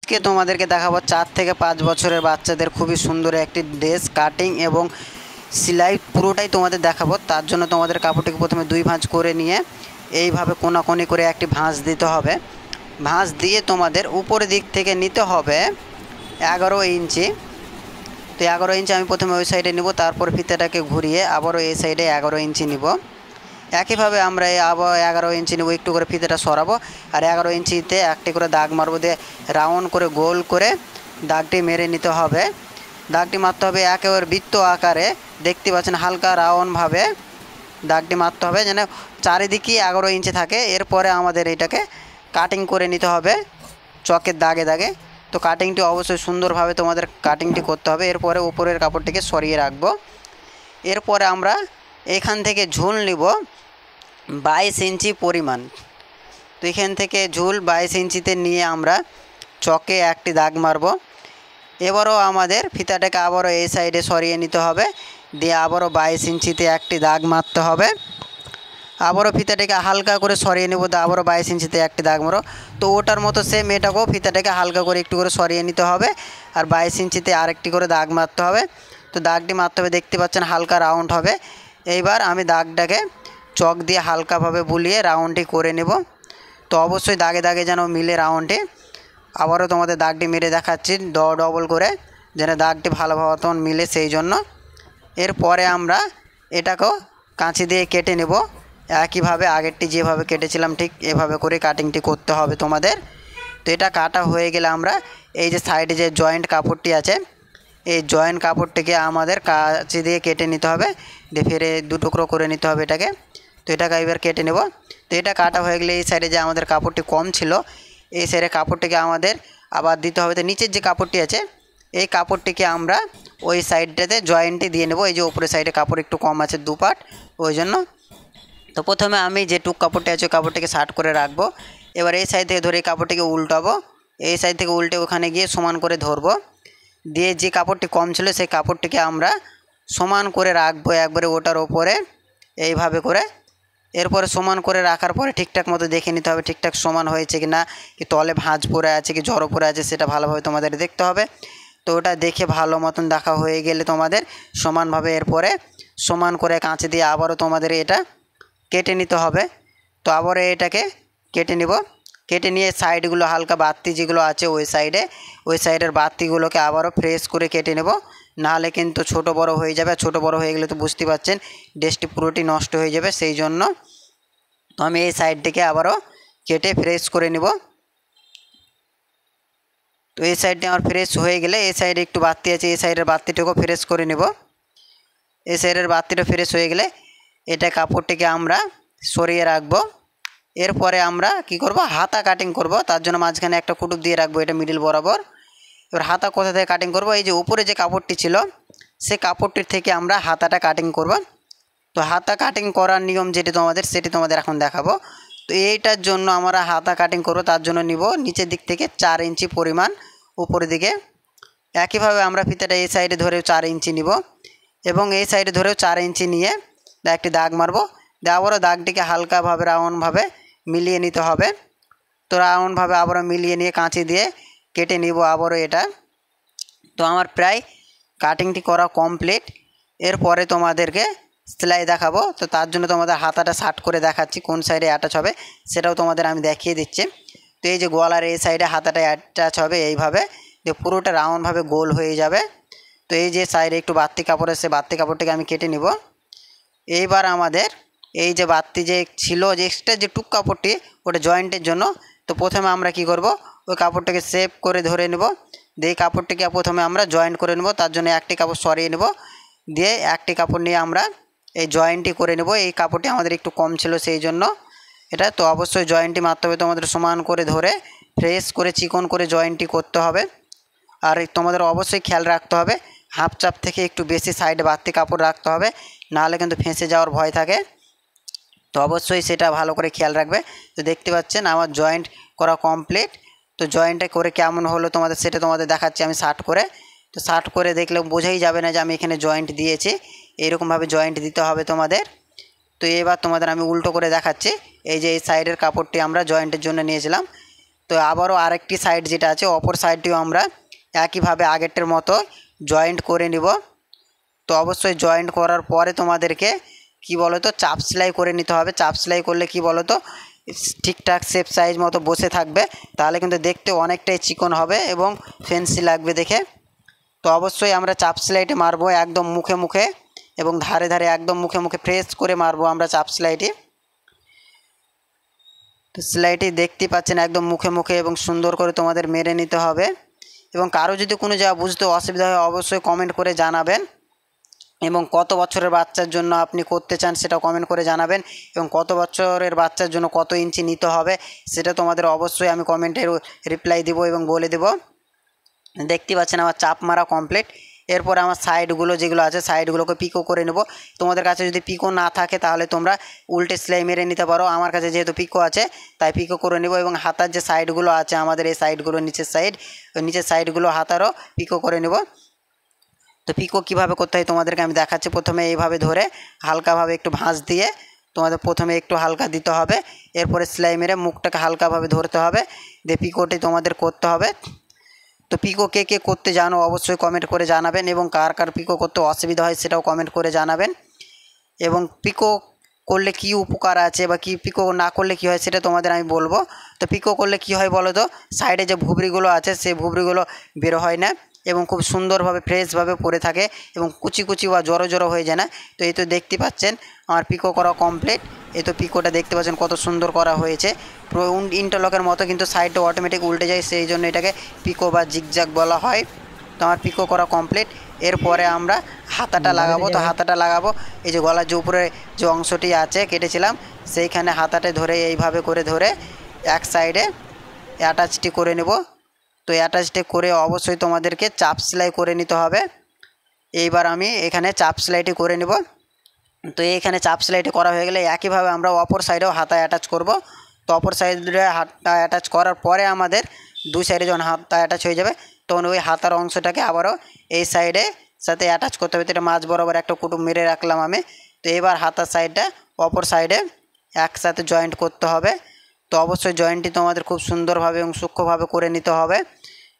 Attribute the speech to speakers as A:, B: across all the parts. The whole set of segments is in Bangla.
A: আজকে তোমাদেরকে দেখাবো 4 থেকে 5 বছরের বাচ্চাদের খুবই সুন্দর একটি ড্রেস কাটিং এবং সেলাই পুরোটাই তোমাদের দেখাবো। তার জন্য তোমাদের কাপড়টিকে প্রথমে 2 ভাঁজ করে নিয়ে এইভাবে কোনাকুনি করে একটি ভাঁজ দিতে হবে। ভাঁজ দিয়ে তোমাদের উপরের দিক থেকে নিতে হবে 11 ইঞ্চি। তো 11 ইঞ্চি আমি প্রথমে ওই সাইডে নিব, তারপর ফিতাটাকে ঘুরিয়ে আবারও এই সাইডে 11 ইঞ্চি নিব। একইভাবে আমরা আবার 11 ইঞ্চি নেব, একটু করে ফিতেটা সরাবো আর 11 ইঞ্চিতে একটি করে দাগ মারবো, দিয়ে রাউন্ড করে গোল করে দাগটি মেরে নিতে হবে। দাগটি মারতে হবে একেবারে বৃত্ত আকারে, দেখতে পাচ্ছেন হালকা রাউন্ডভাবে দাগটি মারতে হবে যেন চারিদিকে 11 ইঞ্চি থাকে। এরপরে আমাদের এটাকে কাটিং করে নিতে হবে চকের দাগে দাগে। তো কাটিংটি অবশ্যই সুন্দরভাবে তোমাদের কাটিংটি করতে হবে। এরপরে উপরের কাপড়টিকে সরিয়ে রাখবো। এরপরে আমরা এখান থেকে ঝুল নিব 22 ইঞ্চি পরিমাণ। তো এখান থেকে ঝুল 22 ইঞ্চিতে নিয়ে আমরা চকে একটি দাগ মারব। এবারও আমাদের ফিতাটাকে আবারও এই সাইডে সরিয়ে নিতে হবে, দিয়ে আবারও 22 ইঞ্চিতে একটি দাগ মারতে হবে। আবারও ফিতাটাকে হালকা করে সরিয়ে নেব, তো আবারও 22 ইঞ্চিতে একটি দাগ মারো। তো ওটার মতো সেম এটাকেও ফিতাটাকে হালকা করে একটু করে সরিয়ে নিতে হবে আর 22 ইঞ্চিতে আরেকটি করে দাগ মারতে হবে। তো দাগটি মারতে হবে, দেখতে পাচ্ছেন হালকা রাউন্ড হবে। এইবার আমি দাগটাকে চক দিয়ে হালকাভাবে বুলিয়ে রাউন্ডটি করে নেব। তো অবশ্যই দাগে দাগে যেন মিলে রাউন্ডটি। আবারও তোমাদের দাগটি মেরে দেখাচ্ছি ডবল করে, যেন দাগটি ভালোভাবে তখন মিলে, সেই জন্য। এরপরে আমরা এটাকেও কাঁচি দিয়ে কেটে নেব। একইভাবে আগেরটি যেভাবে কেটেছিলাম ঠিক এভাবে করে কাটিংটি করতে হবে তোমাদের। তো এটা কাটা হয়ে গেলে আমরা এই যে সাইডে যে জয়েন্ট কাপড়টি আছে, এই জয়েন্ট কাপড়টিকে আমাদের কাঁচি দিয়ে কেটে নিতে হবে, দিয়ে ফিরে 2 টুকরো করে নিতে হবে এটাকে। তো এটাকে এবার কেটে নেব। তো এটা কাটা হয়ে গেলে এই সাইডে যে আমাদের কাপড়টি কম ছিল, এই সাইডে কাপড়টিকে আমাদের আবার দিতে হবে। তো নিচের যে কাপড়টি আছে এই কাপড়টিকে আমরা ওই সাইডটাতে জয়েন্টে দিয়ে নেব। এই যে উপরের সাইডে কাপড় একটু কম আছে 2 পার্ট, ওই জন্য। তো প্রথমে আমি যে টুক কাপড়টি আছে কাপড়টিকে শার্ট করে রাখবো। এবার এই সাইড থেকে ধরে এই কাপড়টিকে উল্টাবো, এই সাইড থেকে উল্টে ওখানে গিয়ে সমান করে ধরবো, দিয়ে যে কাপড়টি কম ছিল সেই কাপড়টিকে আমরা সমান করে রাখবো একবারে ওটার ওপরে এইভাবে করে। এরপরে সমান করে রাখার পরে ঠিকঠাক মতো দেখে নিতে হবে ঠিকঠাক সমান হয়েছে কি না, কি তলে ভাঁজ পড়ে আছে কি জড়ো পড়ে আছে, সেটা ভালোভাবে তোমাদের দেখতে হবে। তো ওটা দেখে ভালো মতন দেখা হয়ে গেলে তোমাদের সমানভাবে এরপরে সমান করে কাঁচি দিয়ে আবারও তোমাদের এটা কেটে নিতে হবে। তো আবারও এটাকে কেটে নিব। কেটে নিয়ে সাইডগুলো হালকা বাতি যেগুলো আছে ওই সাইডের বাতিগুলোকে আবারও ফ্রেশ করে কেটে নেব, নাহলে কিন্তু ছোট বড় হয়ে যাবে। ছোট বড় হয়ে গেলে তো বুঝতে পারছেন ড্রেসটি পুরোটি নষ্ট হয়ে যাবে, সেই জন্য। তো আমি এই সাইডটিকে আবারও কেটে ফ্রেশ করে নিব। তো এই সাইডটি আমার ফ্রেশ হয়ে গেলে এই সাইডে একটু বাতি আছে, এই সাইডের বাতিটাকেও ফ্রেশ করে নেব। এই সাইডের বাতিটা ফ্রেশ হয়ে গেলে এটা কাপড়টিকে আমরা সরিয়ে রাখবো। এরপরে আমরা কি করব, হাতা কাটিং করব। তার জন্য মাঝখানে একটা কুটুপ দিয়ে রাখবো, এটা মিডিল বরাবর। এবার হাতা কোথা থেকে কাটিং করব, এই যে উপরে যে কাপড়টি ছিল সে কাপড়টির থেকে আমরা হাতাটা কাটিং করব। তো হাতা কাটিং করার নিয়ম যেটি তোমাদের এখন দেখাবো। তো এইটার জন্য আমরা হাতা কাটিং করব, তার জন্য নিব নিচের দিক থেকে 4 ইঞ্চি পরিমাণ উপরের দিকে। একইভাবে আমরা ফিতাটা এই সাইডে ধরে 4 ইঞ্চি নিব এবং এই সাইডে ধরেও 4 ইঞ্চি নিয়ে একটি দাগ মারবো। আবারও দাগটিকে হালকাভাবে রাউন্ডভাবে মিলিয়ে নিতে হবে। তো রাউন্ডভাবে আবারও মিলিয়ে নিয়ে কাঁচি দিয়ে কেটে নিব আবারও এটা। তো আমার প্রায় কাটিংটি করা কমপ্লিট। এরপরে তোমাদেরকে সেলাই দেখাবো। তো তার জন্য তোমাদের হাতাটা শার্ট করে দেখাচ্ছি, কোন সাইডে অ্যাটাচ হবে সেটাও তোমাদের আমি দেখিয়ে দিচ্ছি। তো এই যে গলার এই সাইডে হাতাটা অ্যাটাচ হবে এইভাবে, যে পুরোটা রাউন্ডভাবে গোল হয়ে যাবে। তো এই যে সাইডে একটু বাড়তি কাপড় আছে, বাড়তি কাপড়টাকে আমি কেটে নিব। এইবার আমাদের এই যে বাড়তি যে ছিল যে এক্সট্রা যে টুক কাপড়টি ওটা জয়েন্টের জন্য। তো প্রথমে আমরা কি করব, ওই কাপড়টাকে শেপ করে ধরে নেব, দিয়ে এই কাপড়টিকে প্রথমে আমরা জয়েন্ট করে নেব। তার জন্য একটি কাপড় সরিয়ে নেব, দিয়ে একটি কাপড় নিয়ে আমরা এই জয়েন্টটি করে নেব। এই কাপড়টি আমাদের একটু কম ছিল সেই জন্য এটা। তো অবশ্যই জয়েন্টটি মারতে হবে তোমাদের সমান করে ধরে ফ্রেশ করে চিকন করে জয়েন্টটি করতে হবে। আর তোমাদের অবশ্যই খেয়াল রাখতে হবে হাফ চাপ থেকে একটু বেশি সাইডে বাড়তি কাপড় রাখতে হবে, নাহলে কিন্তু ফেঁসে যাওয়ার ভয় থাকে। তো অবশ্যই সেটা ভালো করে খেয়াল রাখবে। তো দেখতে পাচ্ছেন আমার জয়েন্ট করা কমপ্লিট। তো জয়েন্টটা করে কেমন হলো সেটা তোমাদের দেখাচ্ছি আমি শার্ট করে। তো শার্ট করে দেখলে বোঝাই যাবে না যে আমি এখানে জয়েন্ট দিয়েছি, এইরকমভাবে জয়েন্ট দিতে হবে তোমাদের। তো এবার তোমাদের আমি উল্টো করে দেখাচ্ছি। এই যে এই সাইডের কাপড়টি আমরা জয়েন্টের জন্য নিয়েছিলাম, তো আবারও আরেকটি সাইড যেটা আছে অপর সাইডটিও আমরা একইভাবে আগেরটার মতো জয়েন্ট করে নিব। তো অবশ্যই জয়েন্ট করার পরে তোমাদেরকে কি বলো তো চাপ সেলাই করে নিতে হবে। চাপ সেলাই করলে কি বলো তো ঠিকঠাক শেপ সাইজ মতো বসে থাকবে, তাহলে কিন্তু দেখতে অনেকটাই চিকন হবে এবং ফ্যান্সি লাগবে দেখে। তো অবশ্যই আমরা চাপ সেলাইটি মারবো একদম মুখে মুখে এবং ধারে ধারে একদম মুখে মুখে প্রেস করে মারবো আমরা চাপ সেলাইটি। তো সেলাইটি দেখতে পাচ্ছেন একদম মুখে মুখে এবং সুন্দর করে তোমাদের মেরে নিতে হবে। এবং কারো যদি কোনো জায়গা বুঝতে অসুবিধা হয় অবশ্যই কমেন্ট করে জানাবেন, এবং কত বছরের বাচ্চার জন্য আপনি করতে চান সেটাও কমেন্ট করে জানাবেন, এবং কত বছরের বাচ্চার জন্য কত ইঞ্চি নিতে হবে সেটা তোমাদের অবশ্যই আমি কমেন্টের রিপ্লাই দেবো এবং বলে দেবো। দেখতে পাচ্ছেন আমার চাপ মারা কমপ্লিট। এরপর আমার সাইডগুলো যেগুলো আছে সাইডগুলোকে পিকো করে নেব। তোমাদের কাছে যদি পিকো না থাকে তাহলে তোমরা উল্টে সেলাই মেরে নিতে পারো। আমার কাছে যেহেতু পিকো আছে তাই পিকো করে নেব। এবং হাতার যে সাইডগুলো আছে আমাদের এই সাইডগুলো নিচের সাইডগুলো হাতারও পিকো করে নেব। তো পিকো কীভাবে করতে হয় তোমাদেরকে আমি দেখাচ্ছি। প্রথমে এইভাবে ধরে হালকাভাবে একটু ভাঁজ দিয়ে তোমাদের প্রথমে একটু হালকা দিতে হবে, এরপরে সেলাই মেরে মুখটাকে হালকাভাবে ধরতে হবে, দিয়ে পিকোটি তোমাদের করতে হবে। তো পিকো কে কে করতে জানো অবশ্যই কমেন্ট করে জানাবেন, এবং কার কার পিকো করতে অসুবিধা হয় সেটাও কমেন্ট করে জানাবেন। এবং পিকো করলে কি উপকার আছে বা কি পিকো না করলে কি হয় সেটা তোমাদের আমি বলবো। তো পিকো করলে কি হয় বলো তো, সাইডে যে ভুবড়িগুলো আছে সেই ভুবড়িগুলো বের হয় না এবং খুব সুন্দরভাবে ফ্রেশভাবে পড়ে থাকে এবং কুচি কুচি বা জড়ো জড়ো হয়ে যায় না। তো এই তো দেখতে পাচ্ছেন আমার পিকো করা কমপ্লিট। এই তো পিকোটা দেখতে পাচ্ছেন কত সুন্দর করা হয়েছে, পুরো ইন্টারলকের মতো, কিন্তু সাইডটা অটোমেটিক উল্টে যায়, সেই জন্য এটাকে পিকো বা জিগজ্যাগ বলা হয়। তো আমার পিকো করা কমপ্লিট। এরপরে আমরা হাতাটা লাগাবো। তো হাতাটা লাগাবো এই যে গলার যে উপরে যে অংশটি আছে কেটেছিলাম সেইখানে হাতাটা ধরে এইভাবে করে ধরে এক সাইডে অ্যাটাচটি করে নেব। তো অ্যাটাচটি করে অবশ্যই তোমাদেরকে চাপ সেলাই করে নিতে হবে। এইবার আমি এখানে চাপ সেলাইটি করে নেব। তো এইখানে চাপ সেলাইটি করা হয়ে গেলে একইভাবে আমরা অপর সাইডেও হাতা অ্যাটাচ করব। তো অপর সাইডে হাতা অ্যাটাচ করার পরে আমাদের দুই সাইডে যখন হাতা অ্যাটাচ হয়ে যাবে তখন ওই হাতার অংশটাকে আবারও এই সাইডে সাথে অ্যাটাচ করতে হবে। তো এটা মাঝ বরাবর একটা কুটুম মেরে রাখলাম আমি। তো এবার হাতার সাইডটা অপর সাইডে একসাথে জয়েন্ট করতে হবে। তো অবশ্যই জয়েন্টটি তোমাদের খুব সুন্দরভাবে এবং সূক্ষ্মভাবে করে নিতে হবে।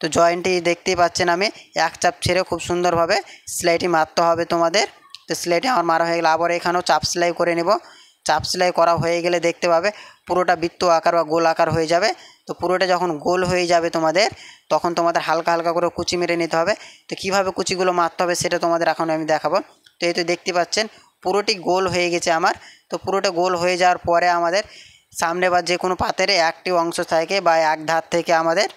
A: তো জয়েন্টটি দেখতেই পাচ্ছেন আমি এক চাপ ছেড়ে খুব সুন্দরভাবে সেলাইটি মারতে হবে তোমাদের। তো সেলাইটি আমার মারা হয়ে গেলে আবার এখানেও চাপ সেলাই করে নেব। চাপ সেলাই করা হয়ে গেলে দেখতে পাবে পুরোটা বৃত্ত আকার বা গোল আকার হয়ে যাবে। তো পুরোটা যখন গোল হয়ে যাবে তোমাদের তখন তোমাদের হালকা হালকা করে কুচি মেরে নিতে হবে। তো কীভাবে কুচিগুলো মারতে হবে সেটা তোমাদের এখন আমি দেখাবো। তো এই তো দেখতে পাচ্ছেন পুরোটি গোল হয়ে গেছে আমার। তো পুরোটা গোল হয়ে যাওয়ার পরে আমাদের সামনে বা যে কোনো পাতের একটি অংশ থেকে বা এক ধার থেকে আমাদের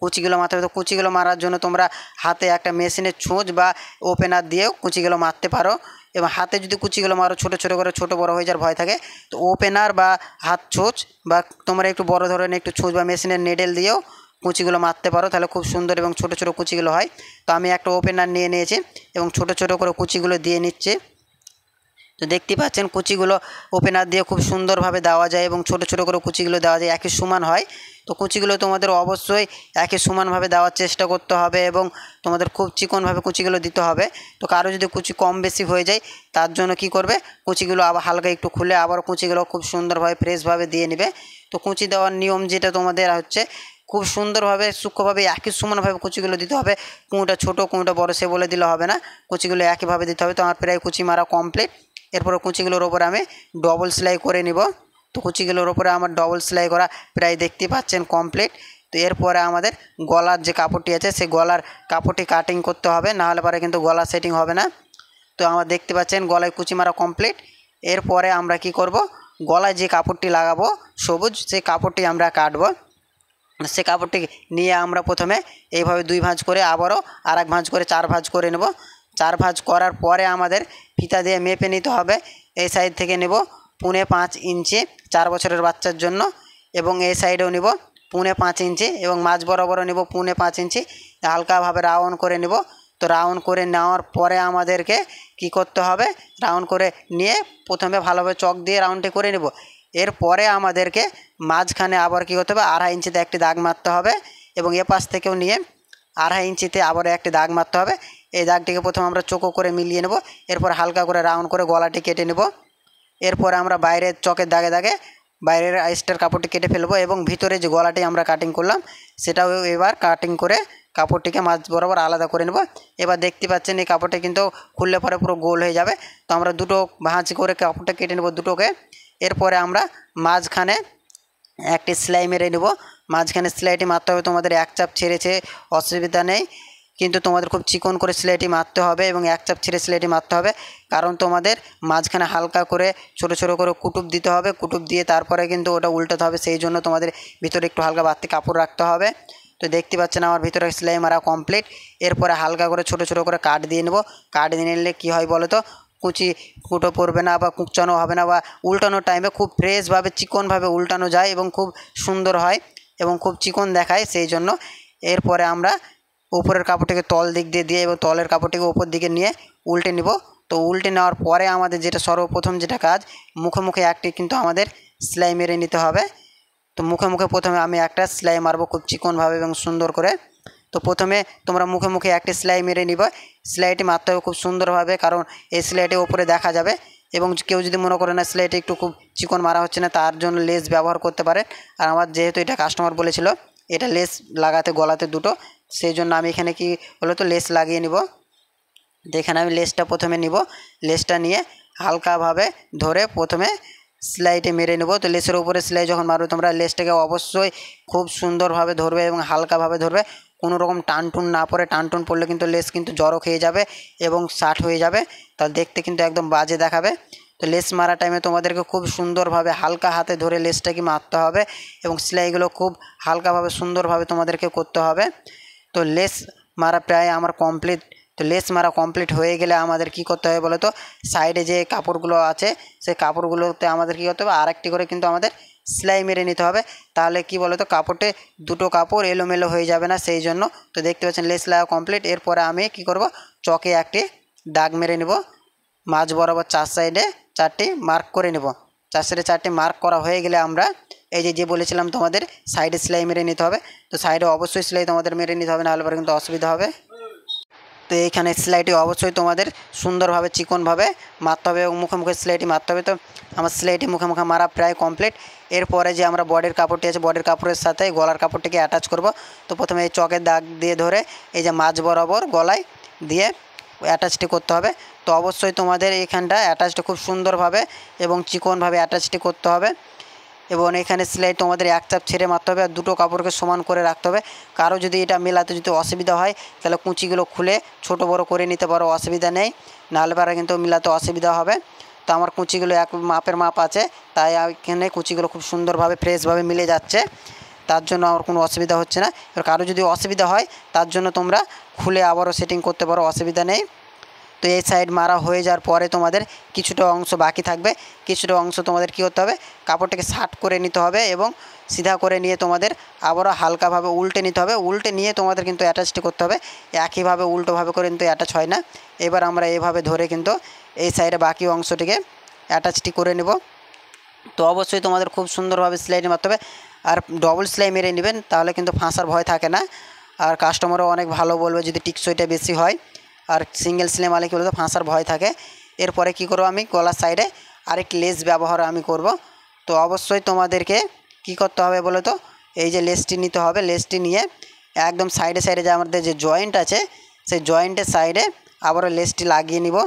A: কুচিগুলো মারতে হবে। তো কুচিগুলো মারার জন্য তোমরা হাতে একটা মেশিনের ছুঁচ বা ওপেনার দিয়েও কুচিগুলো মারতে পারো, এবং হাতে যদি কুচিগুলো মারো ছোটো ছোটো করে ছোটো বড়ো হয়ে যাওয়ার ভয় থাকে তো ওপেনার বা হাত ছুঁচ বা তোমরা একটু বড় ধরনের একটু ছুঁচ বা মেশিনের নেডেল দিয়েও কুচিগুলো মারতে পারো, তাহলে খুব সুন্দর এবং ছোটো ছোটো কুচিগুলো হয়। তো আমি একটা ওপেনার নিয়ে নিয়েছি এবং ছোটো ছোটো করে কুচিগুলো দিয়ে নিচ্ছি। তো দেখতে পাচ্ছেন কুচিগুলো ওপেনার দিয়ে খুব সুন্দরভাবে দেওয়া যায় এবং ছোটো ছোটো করে কুচিগুলো দেওয়া যায়, একই সমান হয়। তো কুচিগুলো তোমাদের অবশ্যই একই সমানভাবে দেওয়ার চেষ্টা করতে হবে এবং তোমাদের খুব চিকনভাবে কুচিগুলো দিতে হবে। তো কারো যদি কুচি কম বেশি হয়ে যায় তার জন্য কি করবে, কুচিগুলো আবার হালকা একটু খুলে আবার কুচিগুলো খুব সুন্দরভাবে ফ্রেশভাবে দিয়ে নেবে। তো কুচি দেওয়ার নিয়ম যেটা তোমাদের হচ্ছে খুব সুন্দরভাবে সূক্ষ্মভাবে একই সমানভাবে কুচিগুলো দিতে হবে, কোনোটা ছোটো কোনোটা বড়ো সে বলে দিলে হবে না, কুচিগুলো একইভাবে দিতে হবে। তো আমার প্রায় কুচি মারা কমপ্লিট। এরপরে কুচিগুলোর ওপরে আমি ডবল সেলাই করে নিব। তো কুচিগুলোর ওপরে আমার ডবল সেলাই করা প্রায় দেখতে পাচ্ছেন কমপ্লিট। তো এরপরে আমাদের গলার যে কাপড়টি আছে সেই গলার কাপড়টি কাটিং করতে হবে, নাহলে পরে কিন্তু গলা সেটিং হবে না। তো আমার দেখতে পাচ্ছেন গলায় কুচি মারা কমপ্লিট। এরপরে আমরা কি করব, গলায় যে কাপড়টি লাগাবো সবুজ সেই কাপড়টি আমরা কাটবো। সে কাপড়টি নিয়ে আমরা প্রথমে এইভাবে দুই ভাঁজ করে আবারও আর এক ভাঁজ করে চার ভাঁজ করে নেব। চার ভাঁজ করার পরে আমাদের ফিতা দিয়ে মেপে নিতে হবে। এই সাইড থেকে নেব 5.5 ইঞ্চি 4 বছরের বাচ্চার জন্য, এবং এই সাইডেও নেব 5.5 ইঞ্চি এবং মাঝ বরাবরও নেব 5.5 ইঞ্চি। হালকাভাবে রাউন্ড করে নেব। তো রাউন্ড করে নেওয়ার পরে আমাদেরকে কি করতে হবে, রাউন্ড করে নিয়ে প্রথমে ভালোভাবে চক দিয়ে রাউন্ডটি করে নেব। এরপরে আমাদেরকে মাঝখানে আবার কী করতে হবে, 2.5 ইঞ্চিতে একটি দাগ মারতে হবে এবং এ পাশ থেকেও নিয়ে 2.5 ইঞ্চিতে আবার একটি দাগ মারতে হবে। এই দাগটিকে প্রথমে আমরা চোখো করে মিলিয়ে নেব, এরপর হালকা করে রাউন্ড করে গলাটি কেটে নেব। এরপরে আমরা বাইরের চকের দাগে দাগে বাইরের আইসটার কাপড়টি কেটে ফেলবো এবং ভিতরে যে গলাটি আমরা কাটিং করলাম সেটাও এবার কাটিং করে কাপড়টিকে মাঝ বরাবর আলাদা করে নেব। এবার দেখতে পাচ্ছেন এই কাপড়টা কিন্তু খুললে পরে পুরো গোল হয়ে যাবে। তো আমরা দুটো ভাঁজ করে কাপড়টা কেটে নেব দুটোকে। এরপরে আমরা মাঝখানে একটি সেলাই মেরে নেব। মাঝখানে সেলাইটি মারতে হবে তোমাদের এক চাপ ছেড়েছে অসুবিধা নেই, কিন্তু তোমাদের খুব চিকন করে সেলাইটি মারতে হবে এবং এক চাপ ছেড়ে সেলাইটি মারতে হবে, কারণ তোমাদের মাঝখানে হালকা করে ছোটো ছোটো করে কুটুপ দিতে হবে। কুটুপ দিয়ে তারপরে কিন্তু ওটা উল্টাতে হবে, সেই জন্য তোমাদের ভিতরে একটু হালকা বাড়তি কাপড় রাখতে হবে। তো দেখতে পাচ্ছেন আমার ভিতরে সেলাই মারা কমপ্লিট। এরপরে হালকা করে ছোটো ছোটো করে কাট দিয়ে নেব। কাট দিয়ে নিলে কী হয় বলো তো, কুচি ফুটো পড়বে না বা কুচানো হবে না, বা উল্টানোর টাইমে খুব ফ্রেশভাবে চিকনভাবে উল্টানো যায় এবং খুব সুন্দর হয় এবং খুব চিকন দেখায়, সেই জন্য। এরপরে আমরা উপরের কাপড়টিকে তল দিক দিয়ে দিয়ে এবং তলের কাপড়টিকে উপর দিকে নিয়ে উল্টে নিব। তো উল্টে নেওয়ার পরে আমাদের যেটা সর্বপ্রথম যেটা কাজ, মুখে মুখে একটি কিন্তু আমাদের সেলাই মেরে নিতে হবে। তো মুখে মুখে প্রথমে আমি একটা সেলাই মারবো খুব চিকনভাবে এবং সুন্দর করে। তো প্রথমে তোমরা মুখে মুখে একটি সেলাই মেরে নিবে। সেলাইটি মারতে হবে খুব সুন্দরভাবে, কারণ এই সেলাইটি ওপরে দেখা যাবে। এবং কেউ যদি মনে করে না সেলাইটি একটু খুব চিকন মারা হচ্ছে না, তার জন্য লেস ব্যবহার করতে পারে। আর আমার যেহেতু এটা কাস্টমার বলেছিল এটা লেস লাগাতে গলাতে দুটো, সেই জন্য আমি এখানে কি হলো তো লেস লাগিয়ে নিব। তো এখানে আমি লেসটা প্রথমে নিব। লেসটা নিয়ে হালকাভাবে ধরে প্রথমে সেলাইটি মেরে নেব। তো লেসের উপরে সেলাই যখন মারবে তোমরা লেসটাকে অবশ্যই খুব সুন্দরভাবে ধরবে এবং হালকাভাবে ধরবে, কোনো রকম টানটুন না পড়ে। টানটুন পড়লে কিন্তু লেস কিন্তু জড়ো খেয়ে যাবে এবং শার্ট হয়ে যাবে, তাহলে দেখতে কিন্তু একদম বাজে দেখাবে। তো লেস মারা টাইমে তোমাদেরকে খুব সুন্দরভাবে হালকা হাতে ধরে লেসটাকে মারতে হবে এবং সেলাইগুলো খুব হালকাভাবে সুন্দরভাবে তোমাদেরকে করতে হবে। তো লেস মারা প্রায় আমার কমপ্লিট। তো লেস মারা কমপ্লিট হয়ে গেলে আমাদের কি করতে হবে বলো তো, সাইডে যে কাপড়গুলো আছে সেই কাপড়গুলোতে আমাদের কী করতে হবে, আরেকটি করে কিন্তু আমাদের সেলাই মেরে নিতে হবে। তাহলে কি বলো তো, কাপড়ে দুটো কাপড় এলোমেলো হয়ে যাবে না, সেই জন্য। তো দেখতে পাচ্ছেন লেস লাগা কমপ্লিট। এরপরে আমি কি করব, চকে একটি দাগ মেরে নেব। মাঝ বরাবর চার সাইডে চারটি মার্ক করে নেব। চার সাইডে চারটি মার্ক করা হয়ে গেলে আমরা এই যে বলেছিলাম তোমাদের সাইডে সেলাই মেরে নিতে হবে। তো সাইডে অবশ্যই সেলাই তোমাদের মেরে নিতে হবে, নাহলে পরে কিন্তু অসুবিধা হবে। তো এইখানে সেলাইটি অবশ্যই তোমাদের সুন্দরভাবে চিকনভাবে মারতে হবে এবং মুখে মুখে সেলাইটি মারতে হবে। তো আমার সেলাইটি মুখে মুখে মারা প্রায় কমপ্লিট। এরপরে যে আমরা বডির কাপড়টি আছে, বডির কাপড়ের সাথে গলার কাপড়টিকে অ্যাটাচ করব। তো প্রথমে এই চকের দাগ দিয়ে ধরে এই যে মাঝ বরাবর গলায় দিয়ে অ্যাটাচটি করতে হবে। তো অবশ্যই তোমাদের এইখানটা অ্যাটাচটা খুব সুন্দরভাবে এবং চিকনভাবে অ্যাটাচটি করতে হবে। এবং এখানে সেলাই তোমাদের এক চাপ ছেড়ে মারতে হবে আর দুটো কাপড়কে সমান করে রাখতে হবে। কারো যদি এটা মেলাতে যদি অসুবিধা হয় তাহলে কুচিগুলো খুলে ছোট বড় করে নিতে পারো, অসুবিধা নেই। নাহলে পারে কিন্তু মেলাতে অসুবিধা হবে। তো আমার কুচিগুলো এক মাপের মাপ আছে, তাই এখানে কুচিগুলো খুব সুন্দরভাবে ফ্রেশভাবে মিলে যাচ্ছে, তার জন্য আমার কোনো অসুবিধা হচ্ছে না। এবার কারো যদি অসুবিধা হয় তার জন্য তোমরা খুলে আবারও সেটিং করতে পারো, অসুবিধা নেই। তো এই সাইড মারা হয়ে যাওয়ার পরে তোমাদের কিছুটা অংশ বাকি থাকবে। কিছুটা অংশ তোমাদের কী করতে হবে, কাপড়টাকে শার্ট করে নিতে হবে এবং সিধা করে নিয়ে তোমাদের আবারও হালকাভাবে উল্টে নিতে হবে। উল্টে নিয়ে তোমাদের কিন্তু অ্যাটাচটি করতে হবে, একইভাবে উল্টোভাবে করে কিন্তু অ্যাটাচ হয় না। এবার আমরা এভাবে ধরে কিন্তু এই সাইডে বাকি অংশটিকে অ্যাটাচটি করে নেব। তো অবশ্যই তোমাদের খুব সুন্দরভাবে সেলাইটি মারতে হবে আর ডবল সেলাই মেরে নেবেন, তাহলে কিন্তু ফাঁসার ভয় থাকে না। আর কাস্টমারও অনেক ভালো বলবে যদি টিকসইটা বেশি হয়। আর সিঙ্গেল সেলাই মারলে কী বলতো, ফাঁসার ভয় থাকে। এরপরে কি করব, আমি গলার সাইডে আরেকটি লেস ব্যবহার আমি করব। তো অবশ্যই তোমাদেরকে কি করতে হবে বলো তো, এই যে লেসটি নিতে হবে। লেসটি নিয়ে একদম সাইডে সাইডে যে আমাদের যে জয়েন্ট আছে সেই জয়েন্টের সাইডে আবারও লেসটি লাগিয়ে নিব।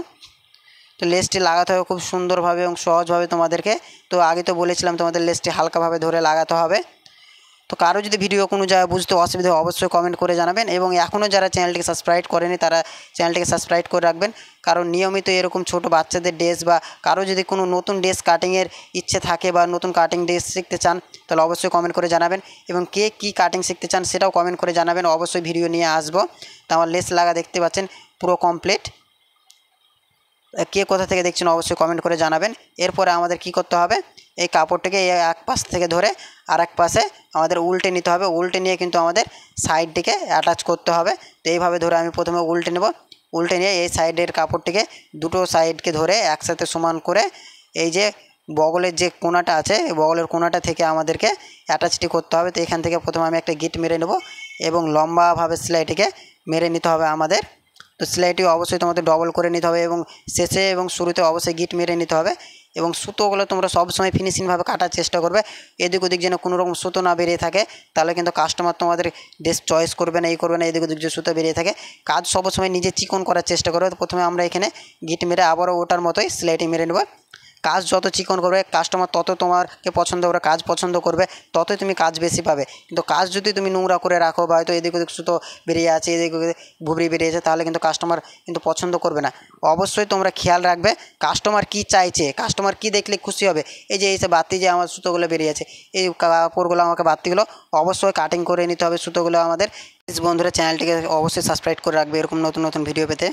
A: তো লেসটি লাগাতে হবে খুব সুন্দরভাবে এবং সহজভাবে তোমাদেরকে। তো আগে তো বলেছিলাম তোমাদের লেসটি হালকাভাবে ধরে লাগাতে হবে। তো কারো যদি ভিডিও কোনো জায়গায় বুঝতে অসুবিধা হয় অবশ্যই কমেন্ট করে জানাবেন এবং এখনও যারা চ্যানেলটিকে সাবস্ক্রাইব করেনি তারা চ্যানেলটিকে সাবস্ক্রাইব করে রাখবেন, কারণ নিয়মিত এরকম ছোট বাচ্চাদের ড্রেস বা কারো যদি কোনো নতুন ড্রেস কাটিংয়ের ইচ্ছে থাকে বা নতুন কাটিং ড্রেস শিখতে চান তাহলে অবশ্যই কমেন্ট করে জানাবেন এবং কে কী কাটিং শিখতে চান সেটাও কমেন্ট করে জানাবেন, অবশ্যই ভিডিও নিয়ে আসবো। তো আমার লেস লাগা দেখতে পাচ্ছেন পুরো কমপ্লিট। কে কোথা থেকে দেখছেন অবশ্যই কমেন্ট করে জানাবেন। এরপরে আমাদের কি করতে হবে, এই কাপড়টিকে এক পাশ থেকে ধরে আর এক পাশে আমাদের উল্টে নিতে হবে। উল্টে নিয়ে কিন্তু আমাদের সাইডটিকে অ্যাটাচ করতে হবে। তো এইভাবে ধরে আমি প্রথমে উল্টে নেব। উল্টে নিয়ে এই সাইডের কাপড়টিকে দুটো সাইডকে ধরে একসাথে সমান করে এই যে বগলের যে কোণাটা আছে এই বগলের কোণাটা থেকে আমাদেরকে অ্যাটাচটি করতে হবে। তো এখান থেকে প্রথমে আমি একটা গিট মেরে নেব এবং লম্বাভাবে সেলাইটিকে মেরে নিতে হবে আমাদের। তো সেলাইটি অবশ্যই তোমাদের ডবল করে নিতে হবে এবং শেষে এবং শুরুতে অবশ্যই গিট মেরে নিতে হবে। এবং সুতোগুলো তোমরা সবসময় ফিনিশিংভাবে কাটার চেষ্টা করবে, এদিক ওদিক যেন কোনো রকম সুতো না বেরিয়ে থাকে, তাহলে কিন্তু কাস্টমার তোমাদের ড্রেস চয়েস করবে না, এই করবে না, এদিক ওদিক যে সুতো বেরিয়ে থাকে। কাজ সবসময় নিজে চিকন করার চেষ্টা করবে। তো প্রথমে আমরা এখানে গিট মেরে আবারও ওটার মতোই সেলাইটি মেরে নেব। কাজ যত চিকন করবে কাস্টমার তত তোমাকে পছন্দ করবে, কাজ পছন্দ করবে ততই তুমি কাজ বেশি পাবে। কিন্তু কাজ যদি তুমি নোংরা করে রাখো বা হয়তো এদিক ওদিক সুতো বেরিয়ে আছে, এদিক ওদিক ভুবড়ি বেরিয়েছে, তাহলে কিন্তু কাস্টমার কিন্তু পছন্দ করবে না। অবশ্যই তোমরা খেয়াল রাখবে কাস্টমার কি চাইছে, কাস্টমার কি দেখলে খুশি হবে। এই যে বাতি যে আমার সুতোগুলো বেরিয়েছে, এই কাপড়গুলো আমাকে বাতিগুলো অবশ্যই কাটিং করে নিতে হবে সুতোগুলো আমাদের। বন্ধুরা চ্যানেলটিকে অবশ্যই সাবস্ক্রাইব করে রাখবে এরকম নতুন নতুন ভিডিও পেতে।